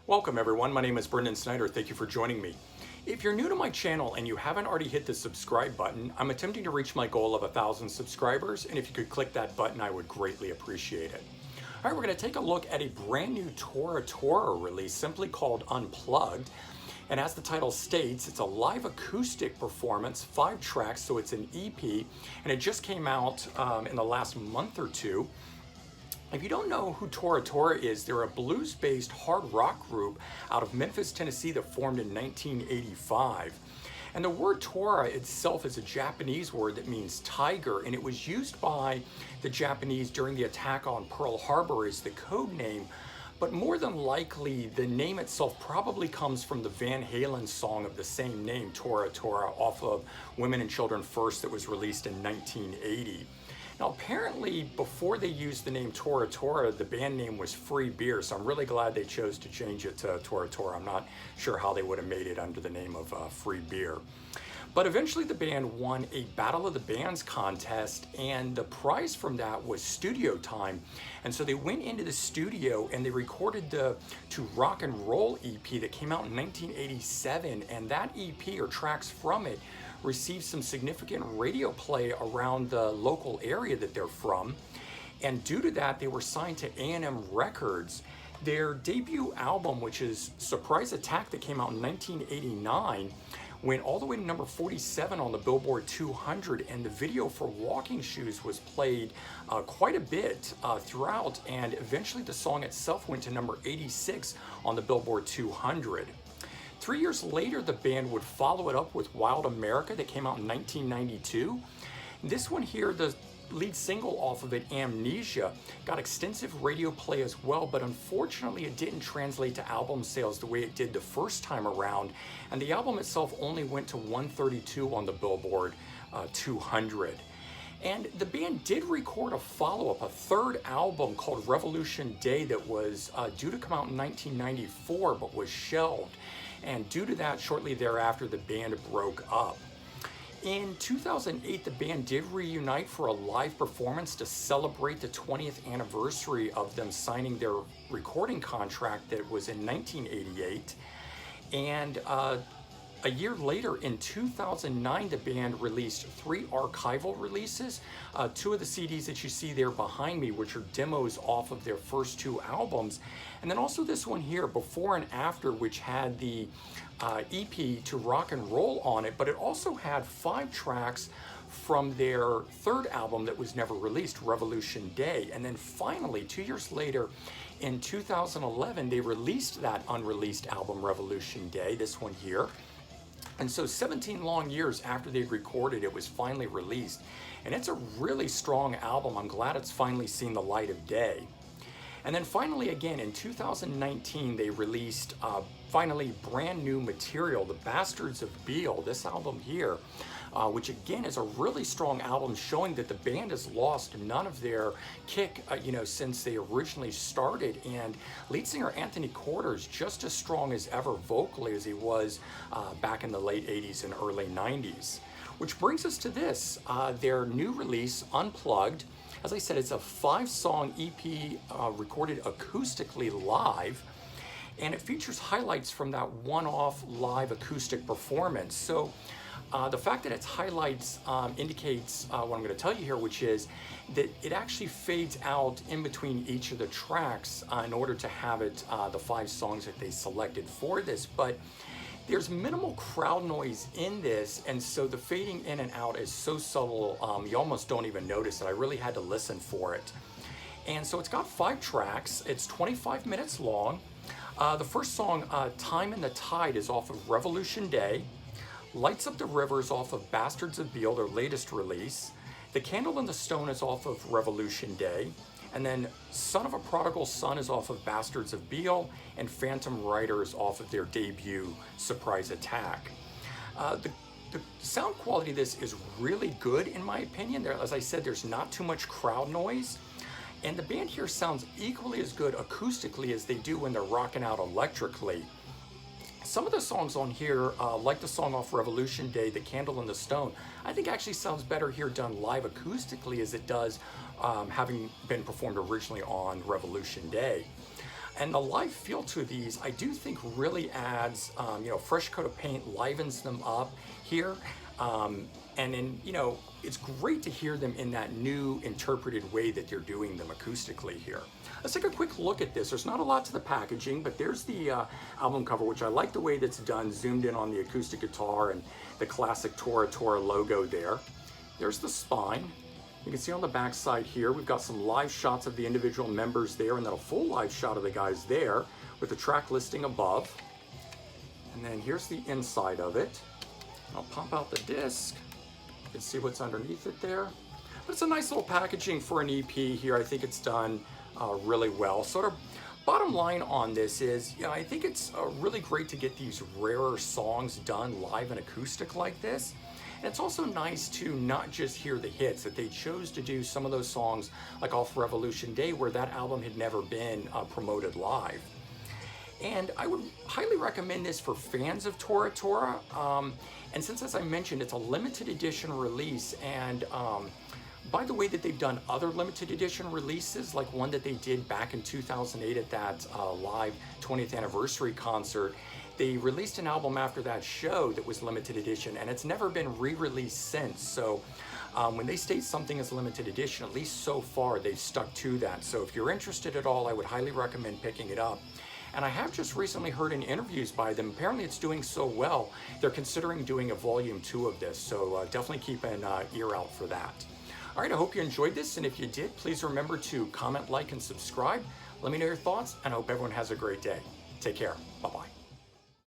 Welcome everyone, my name is Brendan Snyder. Thank you for joining me. If you're new to my channel and you haven't already hit the subscribe button, I'm attempting to reach my goal of 1,000 subscribers, and if you could click that button, I would greatly appreciate it. All right, we're going to take a look at a brand new Tora Tora release simply called Unplugged. And as the title states, it's a live acoustic performance, 5 tracks, so it's an EP, and it just came out in the last month or two. If you don't know who Tora Tora is, they're a blues-based hard rock group out of Memphis, Tennessee that formed in 1985. And the word Tora itself is a Japanese word that means tiger, and it was used by the Japanese during the attack on Pearl Harbor as the code name. But more than likely, the name itself probably comes from the Van Halen song of the same name, Tora Tora, off of Women and Children First, that was released in 1980. Now, apparently, before they used the name Tora Tora, the band name was Free Beer, so I'm really glad they chose to change it to Tora Tora. I'm not sure how they would have made it under the name of Free Beer. But eventually the band won a Battle of the Bands contest, and the prize from that was studio time. And so they went into the studio and they recorded the To Rock and Roll EP that came out in 1987, and that EP, or tracks from it, received some significant radio play around the local area that they're from. And due to that, they were signed to A&M Records. Their debut album, which is Surprise Attack, that came out in 1989, went all the way to number 47 on the Billboard 200, and the video for Walking Shoes was played quite a bit throughout, and eventually the song itself went to number 86 on the Billboard 200. 3 years later, the band would follow it up with Wild America that came out in 1992. This one here, the lead single off of it, Amnesia, got extensive radio play as well, but unfortunately it didn't translate to album sales the way it did the first time around, and the album itself only went to 132 on the Billboard 200. And the band did record a follow-up, a third album called Revolution Day that was due to come out in 1994 but was shelved. And due to that, shortly thereafter, the band broke up. In 2008, the band did reunite for a live performance to celebrate the 20th anniversary of them signing their recording contract that was in 1988. And a year later, in 2009, the band released 3 archival releases. 2 of the CDs that you see there behind me, which are demos off of their first 2 albums. And then also this one here, Before and After, which had the EP To Rock and Roll on it, but it also had 5 tracks from their 3rd album that was never released, Revolution Day. And then finally, 2 years later, in 2011, they released that unreleased album, Revolution Day, this one here. And so 17 long years after they recorded, it was finally released. And it's a really strong album. I'm glad it's finally seen the light of day. And then finally, again, in 2019, they released finally brand new material, The Bastards of Beale, this album here, which again is a really strong album showing that the band has lost none of their kick, since they originally started. And lead singer Anthony Corder's just as strong as ever vocally as he was back in the late 80s and early 90s. Which brings us to this, their new release, Unplugged. As I said, it's a 5-song EP recorded acoustically live, and it features highlights from that one-off live acoustic performance. So the fact that it's highlights indicates what I'm going to tell you here, which is that it actually fades out in between each of the tracks in order to have it the 5 songs that they selected for this. But there's minimal crowd noise in this, and so the fading in and out is so subtle, you almost don't even notice it. I really had to listen for it. And so it's got 5 tracks. It's 25 minutes long. The first song, Time in the Tide, is off of Revolution Day. Lights Up the River is off of Bastards of Beale, their latest release. The Candle in the Stone is off of Revolution Day. And then Son of a Prodigal Son is off of Bastards of Beale, and Phantom Rider is off of their debut, Surprise Attack. The sound quality of this is really good in my opinion. As I said, there's not too much crowd noise. And the band here sounds equally as good acoustically as they do when they're rocking out electrically. Some of the songs on here, like the song off Revolution Day, The Candle in the Stone, I think actually sounds better here done live acoustically as it does having been performed originally on Revolution Day. And the live feel to these, I do think really adds, fresh coat of paint, livens them up here. And then, it's great to hear them in that new interpreted way that they're doing them acoustically here. Let's take a quick look at this. There's not a lot to the packaging, but there's the album cover, which I like the way that's done, zoomed in on the acoustic guitar and the classic Tora Tora logo there. There's the spine. You can see on the back side here, we've got some live shots of the individual members there, and then a full live shot of the guys there with the track listing above. And then here's the inside of it. I'll pop out the disc. You can see what's underneath it there. But it's a nice little packaging for an EP here. I think it's done really well. Sort of bottom line on this is, I think it's really great to get these rarer songs done live and acoustic like this. And it's also nice to not just hear the hits, that they chose to do some of those songs like Off Revolution Day where that album had never been promoted live. And I would highly recommend this for fans of Tora Tora. And since, as I mentioned, it's a limited edition release, and by the way that they've done other limited edition releases, like one that they did back in 2008 at that live 20th anniversary concert, they released an album after that show that was limited edition, and it's never been re-released since. So when they state something is limited edition, at least so far, they've stuck to that. So if you're interested at all, I would highly recommend picking it up. And I have just recently heard in interviews by them, apparently it's doing so well, they're considering doing a volume 2 of this. So definitely keep an ear out for that. All right, I hope you enjoyed this. And if you did, please remember to comment, like, and subscribe. Let me know your thoughts, and I hope everyone has a great day. Take care. Bye-bye.